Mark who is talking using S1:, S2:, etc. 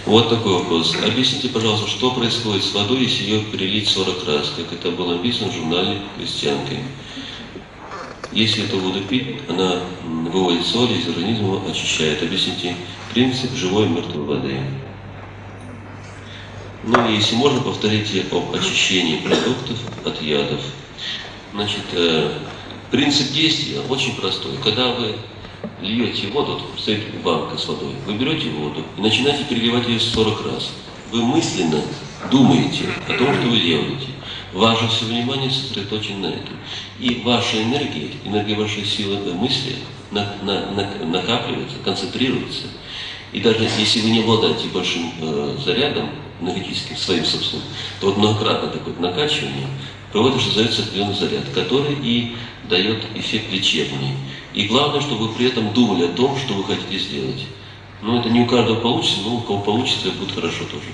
S1: Вот такой вопрос. Объясните, пожалуйста, что происходит с водой, если ее перелить 40 раз, как это было написано в журнале «Христианкой». Если эту воду пить, она выводит соли из организма, очищает. Объясните принцип живой и мертвой воды. Ну и если можно, повторите об очищении продуктов от ядов. Значит, принцип действия очень простой. Когда вы льете воду, вот стоит банка с водой, вы берете воду и начинаете переливать ее 40 раз. Вы мысленно думаете о том, что вы делаете. Ваше все внимание сосредоточено на этом. И ваша энергия, энергия вашей силы мысли накапливается, концентрируется. И даже если вы не обладаете большим зарядом энергетическим, своим собственным, то вот многократно такое накачивание приводит, что создается определенный заряд, который и дает эффект лечебный. И главное, чтобы вы при этом думали о том, что вы хотите сделать. Ну, это не у каждого получится, но у кого получится, будет хорошо тоже.